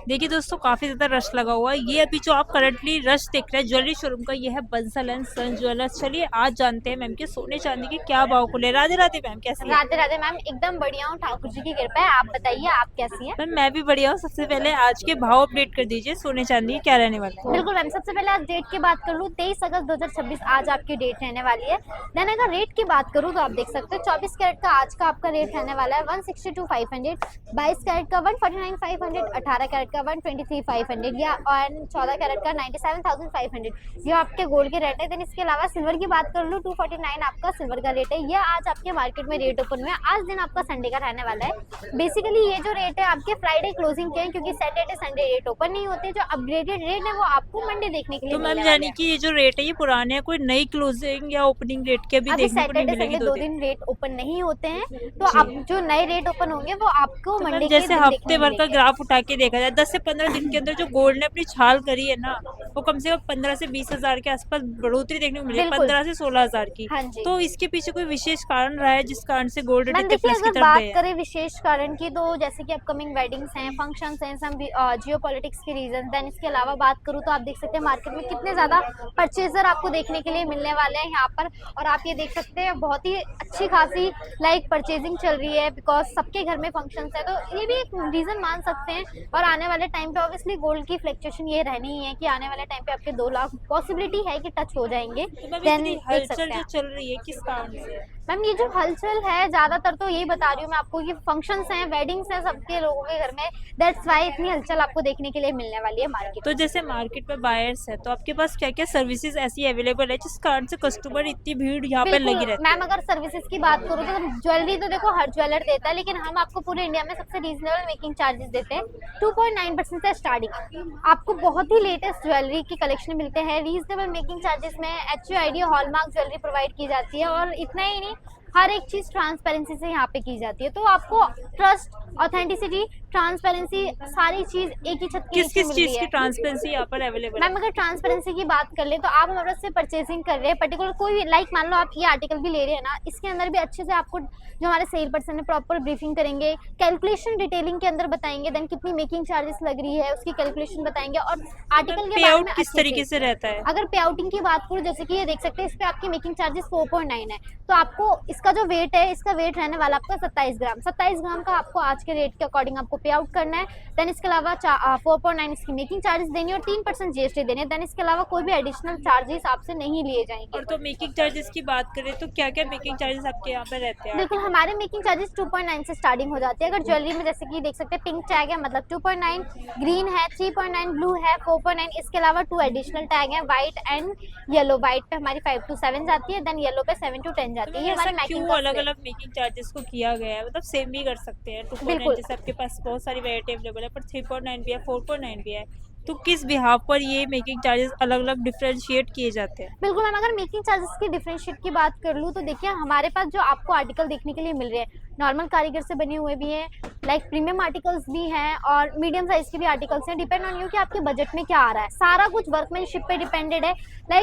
देखिए दोस्तों, काफी ज्यादा रश लगा हुआ है। ये अभी जो आप करंटली रश देख रहे हैं ज्वेलरी शोरूम का, ये है बंसल एंड सन ज्वेलर्स। चलिए आज जानते हैं मैम के सोने चांदी के क्या भाव खुले। राधे राधे मैम, कैसी है? राधे राधे मैम, एकदम बढ़िया हूँ, ठाकुर जी की कृपा है। आप बताइए, आप कैसी हैं? मैम मैं भी बढ़िया हूँ। सबसे पहले आज के भाव अपडेट कर दीजिए, सोने चांदी के क्या रहने वाले हैं? बिल्कुल मैम, सबसे पहले आज डेट की बात कर लूँ, 23 अगस्त 2026 आज आपकी डेट रहने वाली है। देन अगर रेट की बात करूँ तो आप देख सकते हो 24 कैरेट का आज का आपका रेट रहने वाला है 162,500, 22 कैरेट का 149,500, 18 कैरेट का 123,500 या और 14 कैरेट का 97,500 ये आपके गोल्ड के रेट है। देन इसके अलावा सिल्वर की बात कर लूँ 249 आपका सिल्वर का रेट है। यह आज आपके मार्केट में रेट ओपन हुआ है। आज दिन आपका संडे का रहने वाला है। बेसिकली ये जो रेट है आपके फ्राइडे क्लोजिंग के हैं, क्योंकि सैटरडे संडे रेट ओपन नहीं होते। जो अपग्रेडेड रेट है वो आपको मंडे देखने के लिए तो मैम मिलने वाले यानी हैं। कि ये जो रेट है ये पुराने है, कोई नई क्लोजिंग या ओपनिंग रेट के अभी अभी देखने को नहीं सैटरडे मिलेगी संडे दो दो दिन? दिन रेट ओपन नहीं होते हैं, तो जी। अब जो नए रेट ओपन होंगे वो आपको तो मैम मंडे के जैसे दिन देखने हफ्ते भर का मिलेंगे। ग्राफ उठा के देखा जाए, 10 से 15 दिन के अंदर जो गोल्ड ने अपनी छाल करी है ना, वो कम से कम 15 से 20 हजार के आसपास बढ़ोतरी देखने को मिली है, बिल्कुल। 15 से 16 हजार की। हाँ जी। तो इसके पीछे कोई विशेष कारण रहा है जिस कारण से गोल्ड रेट मैम इतने देखिए, प्लस की अगर तरफ बात गए हैं? करें विशेष कारण की, तो जैसे कि अपकमिंग वेडिंग्स हैं, फंक्शंस हैं, सम जियो पॉलिटिक्स के रीजन। देन इसके अलावा बात करूँ तो आप देख सकते हैं मार्केट में कितने ज़्यादा परचेजर आपको देखने के लिए मिलने वाले हैं यहाँ पर। और आप ये देख सकते हैं बहुत ही अच्छी खासी परचेजिंग चल रही है, बिकॉज सबके घर में फंक्शंस है, तो ये भी एक रीज़न मान सकते हैं। और आने वाले टाइम पे ऑब्वियसली गोल्ड की फ्लक्चुएशन ये रहनी ही है कि आने वाले टाइम पे आपके 2 लाख पॉसिबिलिटी है कि टच हो जाएंगे। तो मैम देन इतनी देख हलचल सकते जो हैं चल रही है किस कारण से? मैम, ये जो हलचल है ज्यादातर तो यही बता रही हूँ मैं आपको कि फंक्शंस हैं, वेडिंग्स हैं सबके लोगों के घर में। दैट्स वाई इतनी हलचल आपको देखने के लिए मिलने वाली है मार्केट तो में। जैसे मार्केट में बायर्स है, तो आपके पास क्या क्या सर्विसेज ऐसी अवेलेबल है जिस कारण से कस्टमर इतनी भीड़ यहाँ पे बिल्कुल लगी रहती मैम, है? अगर सर्विसेज की बात करूँ तो ज्वेलरी तो देखो हर ज्वेलर देता है, लेकिन हम आपको पूरे इंडिया में सबसे रीजनेबल मेकिंग चार्जेस देते हैं। 2.9% से स्टार्टिंग आपको बहुत ही लेटेस्ट ज्वेलरी की कलेक्शन मिलते हैं रीजनेबल मेकिंग चार्जेस में। HUID हॉलमार्क ज्वेलरी प्रोवाइड की जाती है, और इतना ही नहीं, हर एक चीज ट्रांसपेरेंसी से यहाँ पे की जाती है। तो आपको ट्रस्ट, ऑथेंटिसिटी, ट्रांसपेरेंसी, सारी चीज एक ही छत के किस नीचे किस मिल रही चीज की है। ट्रांसपेरेंसी यहाँ पर अवेलेबल मैम है? अगर ट्रांसपेरेंसी की बात कर ले तो आप हमारे से परचेसिंग कर रहे हैं पर्टिकुलर कोई भी, मान लो आप ये आर्टिकल भी ले रहे हैं ना, इसके अंदर भी अच्छे से आपको जो हमारे सेल पर्सन है प्रॉपर ब्रीफिंग करेंगे, कैलकुलेशन डिटेलिंग के अंदर बताएंगे। देन कितनी मेकिंग चार्जेस लग रही है उसकी कैलकुलेशन बताएंगे, और आर्टिकल के पे बारे आउट में किस अच्छे तरीके से रहता है? अगर पे आउटिंग की बात करूँ, जैसे कि ये देख सकते हैं, इस पे आपकी मेकिंग चार्जेस 4.9 है। तो आपको इसका जो वेट है, इसका वेट रहने वाला आपका 27 ग्राम। 27 ग्राम का आपको आज के रेट के अकॉर्डिंग आपको पे आउट करना है। देन इसके अलावा 4.9 इसकी मेकिंग चार्जेस देनी है, और 3% GST देनी है। देन इसके अलावा कोई भी एडिशनल चार्जेस आपसे नहीं लिए जाएंगे। और तो मेकिंग चार्जेस की बात करें तो क्या क्या मेकिंग चार्जेस आपके यहाँ पे रहते हैं? बिल्कुल, हमारे मेकिंग चार्जेस 2.9 से स्टार्टिंग हो जाती है। अगर ज्वेलरी में जैसे कि देख सकते हैं पिंक टैग है, मतलब 2.9, ग्रीन है 3.9, ब्लू है 4.9, इसके अलावा 2 एडिशनल टैग है, व्हाइट एंड येलो। व्हाइट पे हमारी 5 to 7 जाती है, देन येलो पे 7 to 10 तो जाती है। मैम ये ऐसा हमारे क्यों मेकिंग अलग का अलग मेकिंग चार्जेस को किया गया है? मतलब सेम भी कर सकते हैं 2.9 बिल्कुल जैसे आपके पास बहुत सारी वैरायटी अवेलेबल है, पर 3.9 भी है, 4.9 भी है। तो किस बिहाफ पर ये मेकिंग चार्जेस अलग अलग डिफ्रेंशिएट किए जाते हैं? बिल्कुल मैम, अगर मेकिंग चार्जेस की डिफरेंशिएट की बात कर लूँ तो देखिए, हमारे पास जो आपको आर्टिकल देखने के लिए मिल रहे हैं, नॉर्मल कारीगर से बने हुए भी हैं, प्रीमियम आर्टिकल्स भी हैं, और मीडियम साइज के भी आर्टिकल्स हैं। डिपेंड ऑन यू कि आपके बजट में क्या आ रहा है। सारा कुछ वर्कमैनशिप पे डिपेंडेड है।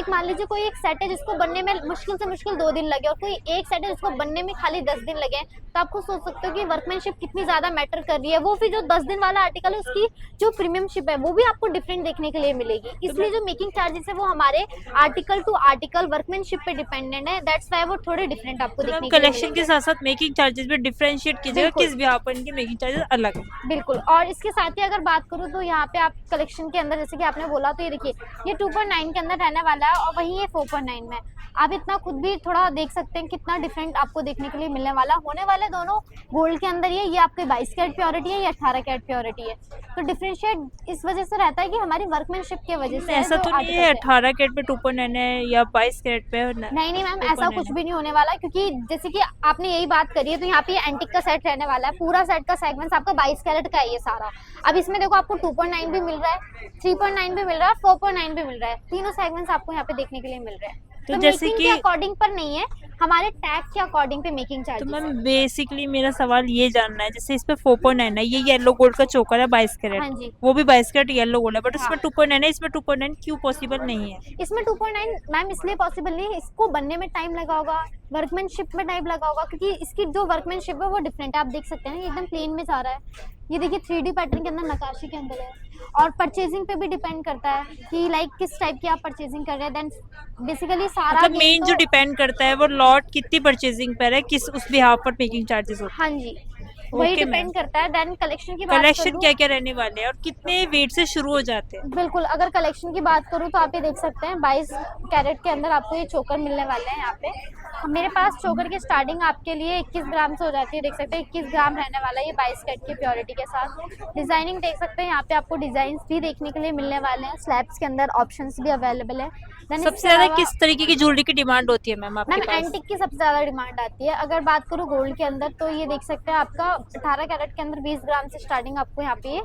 मान लीजिए कोई एक सेट है जिसको बनने में मुश्किल से मुश्किल 2 दिन लगे, और कोई एक सेट है जिसको बनने में खाली 10 दिन लगे, तो आपको सोच सकते हो कि वर्कमैनशिप कितनी ज्यादा मैटर कर रही है। वो फिर जो 10 दिन वाला आर्टिकल है उसकी जो प्रीमियमशिप है वो भी आपको डिफरेंट देखने के लिए मिलेगी। इसलिए जो मेकिंग चार्जेस है वो हमारे आर्टिकल टू आर्टिकल वर्कमैनशिप पे डिपेंडेंट है। दैट्स वाई वो थोड़े डिफरेंट आपको तो मैम देखने के लिए कलेक्शन के मिलेंगे। साथ साथ मेकिंग चार्जेस भी डिफरेंशिएट कीजिएगा, बिल्कुल किस बिहाफ पर इनकी मेकिंग चार्जेस अलग है? बिल्कुल, और इसके साथ ही अगर बात करूँ तो यहाँ पे आप कलेक्शन के अंदर, जैसे कि आपने बोला, तो ये देखिए ये 2.9 के अंदर रहने वाला है, और वहीं ये 4.9 में। आप इतना खुद भी थोड़ा देख सकते हैं कितना डिफरेंट आपको देखने के लिए मिलने वाला होने वाले दोनों गोल्ड के अंदर। ये आपके 22 कैरेट प्योरिटी है, ये 18 कैरेट प्योरिटी है। तो डिफरेंशिएट इस वजह से रहता है कि हमारी वर्कमैनशिप की वजह से ऐसा जो तो नहीं है आर्टिकल्स है। 18 कैरेट पे 2.9 है या 22 कैरेट पे नहीं मैम, ऐसा 4.9 कुछ है? भी नहीं होने वाला, क्योंकि जैसे कि आपने यही बात करी है, तो यहाँ पे एंटिक का सेट रहने वाला है। पूरा सेट का सेगमेंट आपका 22 कैरेट का है ये सारा। अब इसमें देखो आपको 2.9 भी मिल रहा है, 3.9 भी मिल रहा है, 4.9 भी मिल रहा है। तीनों सेगमेंट्स आपको यहाँ पे देखने के लिए मिल रहे हैं। तो जैसे मेकिंग कि के अकॉर्डिंग पर नहीं है, हमारे टैग के अकॉर्डिंग पे मेकिंग तो चार्जेस मैम है। बेसिकली मेरा सवाल ये जानना है, जैसे इस पे 4.9 है, ये येलो गोल्ड का चोकर है 22 कैरेट, हाँ जी। वो भी 22 कैरेट येलो गोल्ड है, बट हाँ, उसमें 2.9 है, इसमें 2.9 क्यों पॉसिबल नहीं है? इसमें 2.9 मैम इसलिए पॉसिबल नहीं है, इसको बनने में टाइम लगा होगा, वर्कमैनशिप में टाइप लगा होगा, क्योंकि इसकी जो वर्कमैनशिप है वो डिफरेंट है। आप देख सकते हैं ना, ये एकदम प्लेन में जा रहा है। ये देखिए 3D पैटर्न के अंदर, नकाशी के अंदर है। और परचेजिंग पे भी डिपेंड करता है कि लाइक किस टाइप की आप परचेजिंग कर रहे हैं। देन बेसिकली सारा मतलब game मेन जो तो- डिपेंड करता है वो लॉट कितनी परचेजिंग पर है, किस उस बिहाफ पर मेकिंग चार्जेस होते हाँ जी, वही ओके डिपेंड मैम। करता है। देन कलेक्शन की हैं बात कलेक्शन करूँ, क्या क्या रहने वाले हैं और कितने वेट से शुरू हो जाते हैं? बिल्कुल अगर कलेक्शन की बात करूँ तो आप ये देख सकते हैं 22 कैरेट के अंदर आपको ये चोकर मिलने वाले हैं। यहाँ पे मेरे पास चोकर की स्टार्टिंग आपके लिए 21 ग्राम से हो जाती है। देख सकते हैं 21 ग्राम रहने वाला है ये 22 कैरेट की प्योरिटी के साथ। डिजाइनिंग देख सकते हैं, यहाँ पे आपको डिजाइन भी देखने के लिए मिलने वाले हैं। स्लैब्स के अंदर ऑप्शंस भी अवेलेबल है। Then सबसे इसके ज्यादा अलावा- किस तरीके की ज्वेलरी की डिमांड होती है मैम आपके मैम पास? एंटिक की सबसे ज्यादा डिमांड आती है। अगर बात करूँ गोल्ड के अंदर तो ये देख सकते हैं आपका 18 कैरेट के अंदर 20 ग्राम से स्टार्टिंग आपको यहाँ पे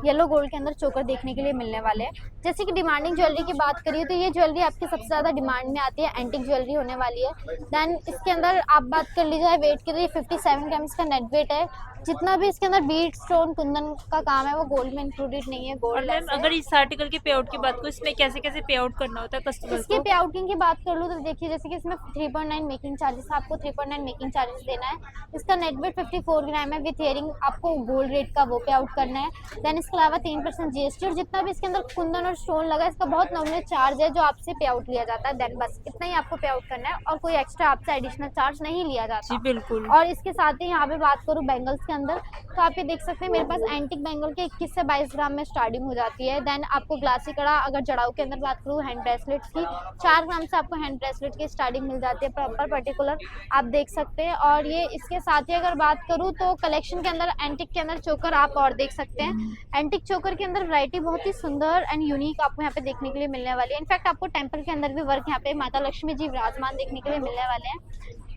येलो गोल्ड के अंदर चोकर देखने के लिए मिलने वाले हैं। जैसे कि डिमांडिंग ज्वेलरी की बात करिए तो ये ज्वेलरी आपकी सबसे ज्यादा डिमांड में आती है, एंटिक ज्वेलरी होने वाली है। देन इसके अंदर आप बात कर लीजिए वेट की तो ये 57 ग्राम इसका नेट वेट है। जितना भी इसके अंदर बीट स्टोन कुंदन का काम है वो गोल्ड में इंक्लूडेड नहीं है, और गोल्ड मैम अगर इस आर्टिकल के पे आउट की बात करूँ, इसमें कैसे कैसे पे आउट करना होता है कस्टमर इसके को? पे आउटिंग की बात कर लूँ तो देखिए जैसे कि इसमें 3.9 मेकिंग चार्जेस, आपको 3.9 मेकिंग चार्जेस देना है। इसका नेट वेट 54 ग्राम है, विथ इयरिंग आपको गोल्ड रेट का वो पे आउट करना है। देन इसके अलावा 3% जीएसटी और जितना भी इसके अंदर कुंदन और स्टोन लगा है इसका बहुत नॉमिनल चार्ज है जो आपसे पे आउट लिया जाता है। देन बस इतना ही आपको पे आउट करना है और कोई एक्स्ट्रा आपसे एडिशनल चार्ज नहीं लिया जी जाता। बिल्कुल। और इसके साथ ही यहाँ पे बात करूँ बैंगल्स के अंदर तो आप ये देख सकते हैं मेरे पास एंटिक बैंगल के 21 से 22 ग्राम में स्टार्टिंग हो जाती है। देन आपको ग्लासी कड़ा, अगर जड़ाऊ के अंदर बात करूँ हैंड ब्रेसलेट्स की 4 ग्राम से आपको हैंड ब्रेसलेट की स्टार्टिंग मिल जाती है प्रॉपर पर्टिकुलर, आप देख सकते हैं। और ये इसके साथ ही अगर बात करूँ तो कलेक्शन के अंदर एंटिक के अंदर चोकर आप और देख सकते हैं। एंटिक चोकर के अंदर वैरायटी बहुत ही सुंदर एंड यूनिक आपको यहाँ पे देखने के लिए मिलने वाली है। इनफैक्ट आपको टेम्पल के अंदर भी वर्क यहाँ पे माता लक्ष्मी जी विराजमान देखने के लिए मिलने वाले हैं।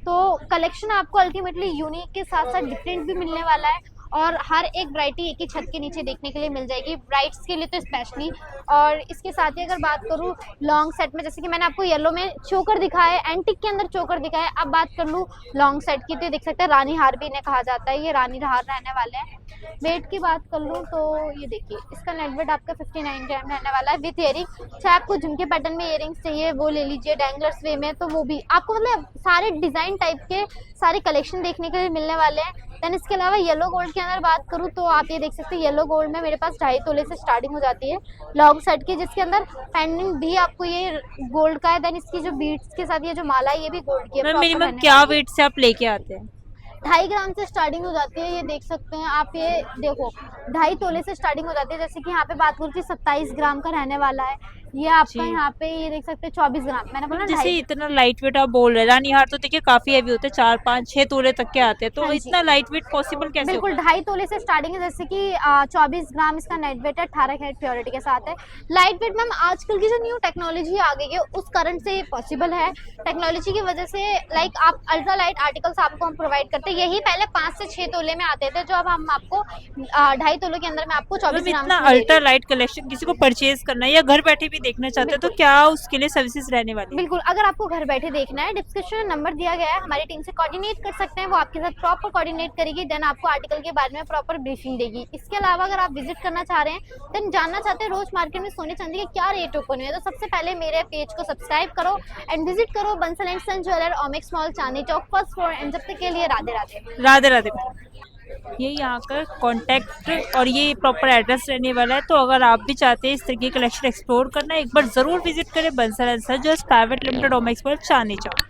तो कलेक्शन आपको अल्टीमेटली यूनिक के साथ साथ डिफरेंट भी मिलने वाला है और हर एक वैरायटी एक ही छत के नीचे देखने के लिए मिल जाएगी, ब्राइड्स के लिए तो स्पेशली। और इसके साथ ही अगर बात करूँ लॉन्ग सेट में, जैसे कि मैंने आपको येलो में चोकर दिखाया है, एंटिक के अंदर चोकर दिखाया है। अब बात कर लूँ लॉन्ग सेट की तो देख सकते हैं रानी हार भी इन्हें कहा जाता है, ये रानी हार रहने वाले हैं। वेट की बात कर लूँ तो ये देखिए इसका नेट वेट आपका 59 ग्राम रहने वाला है विथ इयरिंग। चाहे आपको झुमके पैटर्न में इयरिंग्स चाहिए वो ले लीजिए, डैंगलर्स वे में तो वो भी आपको, मतलब सारे डिजाइन टाइप के सारे कलेक्शन देखने के लिए मिलने वाले हैं। देन इसके अलावा येलो गोल्ड के अंदर बात करूँ तो आप ये देख सकते हैं येलो गोल्ड में मेरे पास 2.5 तोले से स्टार्टिंग हो जाती है लॉन्ग सेट की, जिसके अंदर पेंडेंट भी आपको ये गोल्ड का है। देन इसकी जो बीड्स के साथ ये जो माला है ये भी गोल्ड की है। मैम proper मिनिमम रहने क्या वाली है। वेट से आप लेके आते हैं? 2.5 ग्राम से स्टार्टिंग हो जाती है, ये देख सकते हैं आप। ये देखो 2.5 तोले से स्टार्टिंग हो जाती है। जैसे कि यहाँ पे बात करूँ 27 ग्राम का रहने वाला है, ये आपका जी। यहाँ पे ये देख सकते हैं 24 ग्राम, मैंने बोला जैसे 2.5। इतना लाइट वेट आप बोल रहे हैं, रानी हार तो देखिए काफी हैवी होते हैं, 4, 5, 6 तोले तक के आते हैं, तो हाँ जी। इतना लाइट वेट पॉसिबल कैसे बिल्कुल होगा? 2.5 तोले से स्टार्टिंग है। जैसे कि 24 ग्राम इसका नेट वेट है, 18 कैरेट प्योरिटी के साथ है। लाइट वेट मैम आजकल की जो न्यू टेक्नोलॉजी आ गई है उस करंट से पॉसिबल है। टेक्नोलॉजी की वजह से लाइक आप अल्ट्रा लाइट आर्टिकल्स आपको हम प्रोवाइड करते हैं। यही पहले 5 से 6 तोले में आते थे, जो अब हम आपको 2.5 तोले के अंदर में आपको 24 मैम ग्राम इतना में दे अल्ट्रा देंगे। लाइट कलेक्शन किसी को परचेज करना है या घर बैठे भी देखना चाहते हैं तो क्या उसके लिए सर्विसेज रहने वाली है? बिल्कुल, अगर आपको घर बैठे देखना है डिस्क्रिप्शन में नंबर दिया गया है, हमारी टीम से कोऑर्डिनेट कर सकते हैं, वो आपके साथ प्रॉपर कोऑर्डिनेट करेगी। देन आपको आर्टिकल के बारे में प्रॉपर ब्रीफिंग देगी। इसके अलावा अगर आप विजिट करना चाह रहे हैं देन जानना चाहते हैं रोज मार्केट में सोने चांदी के क्या रेट ओपन हुए हैं, तो सबसे पहले मेरे पेज को सब्सक्राइब करो एंड विजिट करो Bansal and son jeweller, Omaxe mall, Chandni Chowk, first floor. And जब तक के लिए राधे राधे। राधे राधे मैम। ये यहाँ का कॉन्टैक्ट और ये प्रॉपर एड्रेस रहने वाला है, तो अगर आप भी चाहते हैं इस तरह की कलेक्शन एक्सप्लोर करना, एक बार जरूर विजिट करें Bansal and sons jewellers private limited, Omaxe mall, Chandni Chowk.